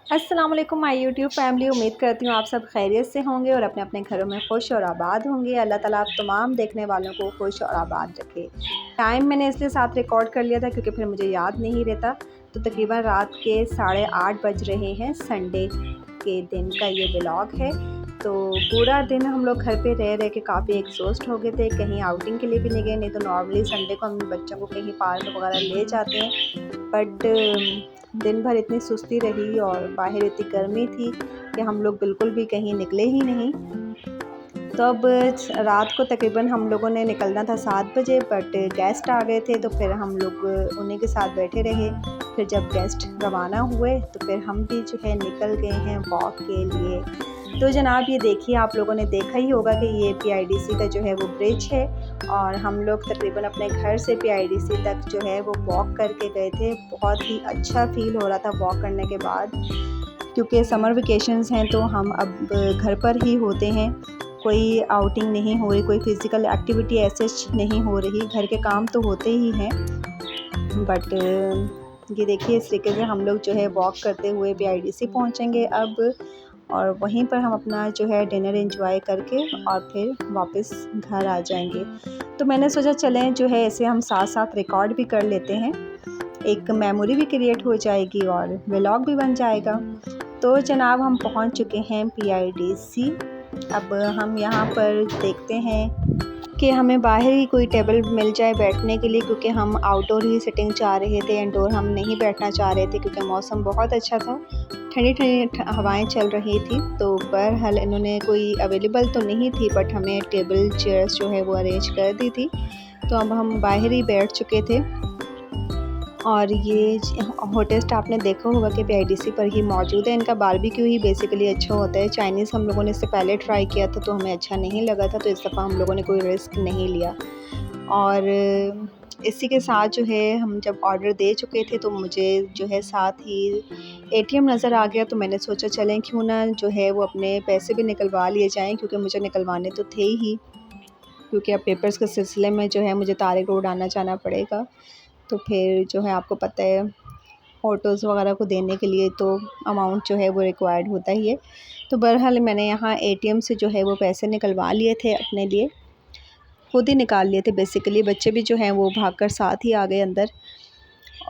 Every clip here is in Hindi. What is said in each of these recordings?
अस्सलाम वालेकुम माय यूट्यूब फैमिली। उम्मीद करती हूँ आप सब खैरियत से होंगे और अपने अपने घरों में खुश और आबाद होंगे। अल्लाह ताला आप तमाम देखने वालों को खुश और आबाद रखे। टाइम मैंने इसलिए साथ रिकॉर्ड कर लिया था क्योंकि फिर मुझे याद नहीं रहता। तो तकरीबन रात के 8:30 बज रहे हैं। संडे के दिन का ये व्लॉग है। तो पूरा दिन हम लोग घर पे रह रह के काफ़ी एग्जॉस्ट हो गए थे। कहीं आउटिंग के लिए भी नहीं गए, नहीं तो नॉर्मली संडे को हम बच्चों को कहीं पार्क वगैरह ले जाते हैं। बट दिन भर इतनी सुस्ती रही और बाहर इतनी गर्मी थी कि हम लोग बिल्कुल भी कहीं निकले ही नहीं। तो अब रात को तकरीबन हम लोगों ने निकलना था 7 बजे, बट गेस्ट आ गए थे तो फिर हम लोग उन्हीं के साथ बैठे रहे। फिर जब गेस्ट रवाना हुए तो फिर हम भी जो है निकल गए हैं वॉक के लिए। तो जनाब ये देखिए, आप लोगों ने देखा ही होगा कि ये PIDC का जो है वो ब्रिज है और हम लोग तकरीबन अपने घर से PIDC तक जो है वो वॉक करके गए थे। बहुत ही अच्छा फील हो रहा था वॉक करने के बाद, क्योंकि समर वेकेशंस हैं तो हम अब घर पर ही होते हैं। कोई आउटिंग नहीं हो रही, कोई फ़िज़िकल एक्टिविटी ऐसे नहीं हो रही। घर के काम तो होते ही हैं, बट ये देखिए इस तरीके से हम लोग जो है वॉक करते हुए PIDC पहुंचेंगे अब, और वहीं पर हम अपना जो है डिनर एंजॉय करके और फिर वापस घर आ जाएंगे। तो मैंने सोचा चलें जो है ऐसे हम साथ साथ रिकॉर्ड भी कर लेते हैं, एक मेमोरी भी क्रिएट हो जाएगी और व्लॉग भी बन जाएगा। तो जनाब हम पहुंच चुके हैं PIDC। अब हम यहाँ पर देखते हैं कि हमें बाहर ही कोई टेबल मिल जाए बैठने के लिए, क्योंकि हम आउटडोर ही सिटिंग चाह रहे थे, इंडोर हम नहीं बैठना चाह रहे थे क्योंकि मौसम बहुत अच्छा था, ठंडी ठंडी हवाएं चल रही थी। तो बहरहाल इन्होंने कोई अवेलेबल तो नहीं थी, बट हमें टेबल चेयर्स जो है वो अरेंज कर दी थी। तो अब हम बाहर ही बैठ चुके थे। और ये होटेस्ट आपने देखा होगा कि PIDC पर ही मौजूद है। इनका बारबेक्यू ही बेसिकली अच्छा होता है। चाइनीज़ हम लोगों ने इससे पहले ट्राई किया था तो हमें अच्छा नहीं लगा था, तो इस दफ़ा हम लोगों ने कोई रिस्क नहीं लिया। और इसी के साथ जो है हम जब ऑर्डर दे चुके थे तो मुझे जो है साथ ही ATM नज़र आ गया। तो मैंने सोचा चलें क्यों ना जो है वो अपने पैसे भी निकलवा लिए जाएँ, क्योंकि मुझे निकलवाने तो थे ही, क्योंकि अब पेपर्स के सिलसिले में जो है मुझे तारिक रोड आना जाना पड़ेगा। तो फिर जो है आपको पता है फ़ोटोज़ वगैरह को देने के लिए तो अमाउंट जो है वो रिक्वायर्ड होता ही है। तो बहरहाल मैंने यहाँ ATM से जो है वो पैसे निकलवा लिए थे अपने लिए, खुद ही निकाल लिए थे बेसिकली। बच्चे भी जो हैं वो भागकर साथ ही आ गए अंदर,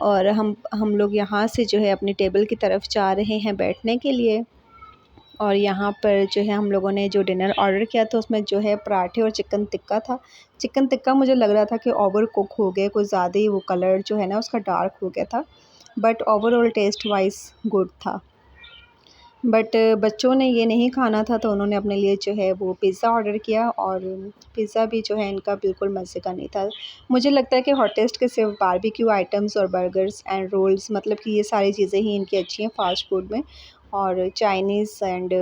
और हम लोग यहाँ से जो है अपनी टेबल की तरफ जा रहे हैं बैठने के लिए। और यहाँ पर जो है हम लोगों ने जो डिनर ऑर्डर किया था उसमें जो है पराठे और चिकन टिक्का था। चिकन टिक्का मुझे लग रहा था कि ओवर कुक हो गया, कुछ ज़्यादा ही वो कलर जो है ना उसका डार्क हो गया था, but overall taste wise good था। बट बच्चों ने ये नहीं खाना था तो उन्होंने अपने लिए जो है वो पिज़्ज़ा ऑर्डर किया, और पिज़्ज़ा भी जो है इनका बिल्कुल मज़े का नहीं था। मुझे लगता है कि हॉटेस्ट के सिर्फ बारबेक्यू आइटम्स और बर्गर्स एंड रोल्स, मतलब कि ये सारी चीज़ें ही इनकी अच्छी हैं फ़ास्ट फूड में, और चाइनीज़ एंड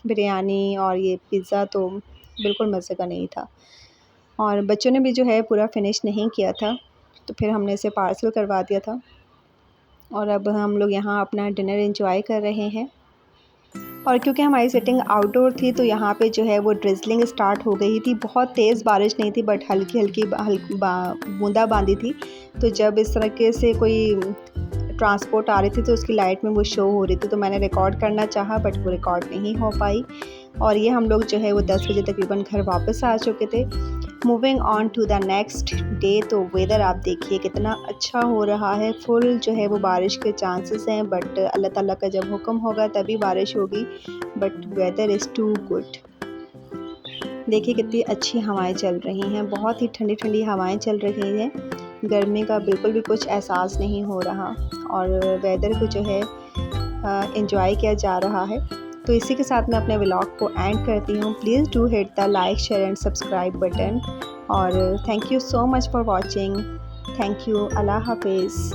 बिरयानी और ये पिज़्ज़ा तो बिल्कुल मज़े का नहीं था। और बच्चों ने भी जो है पूरा फिनिश नहीं किया था, तो फिर हमने इसे पार्सल करवा दिया था। और अब हम लोग यहाँ अपना डिनर एंजॉय कर रहे हैं। और क्योंकि हमारी सिटिंग आउटडोर थी तो यहाँ पे जो है वो ड्रिजलिंग स्टार्ट हो गई थी। बहुत तेज़ बारिश नहीं थी, बट हल्की हल्की बूंदाबांदी थी। तो जब इस तरीके से कोई ट्रांसपोर्ट आ रही थी तो उसकी लाइट में वो शो हो रही थी, तो मैंने रिकॉर्ड करना चाहा बट वो रिकॉर्ड नहीं हो पाई। और ये हम लोग जो है वो 10 बजे तकरीबन घर वापस आ चुके थे। Moving on to the next day. तो वेदर आप देखिए कितना अच्छा हो रहा है, फुल जो है वो बारिश के चांसेस हैं, बट अल्लाह ताला का जब हुक्म होगा तभी बारिश होगी। But weather is too good. देखिए कितनी अच्छी हवाएं चल रही हैं, बहुत ही ठंडी ठंडी हवाएं चल रही हैं। गर्मी का बिल्कुल भी कुछ एहसास नहीं हो रहा, और वेदर को जो है एंजॉय किया जा रहा है। तो इसी के साथ मैं अपने व्लॉग को एंड करती हूँ। Please do hit the like share and subscribe button, और thank you so much for watching. Thank you. Allah हाफिज़।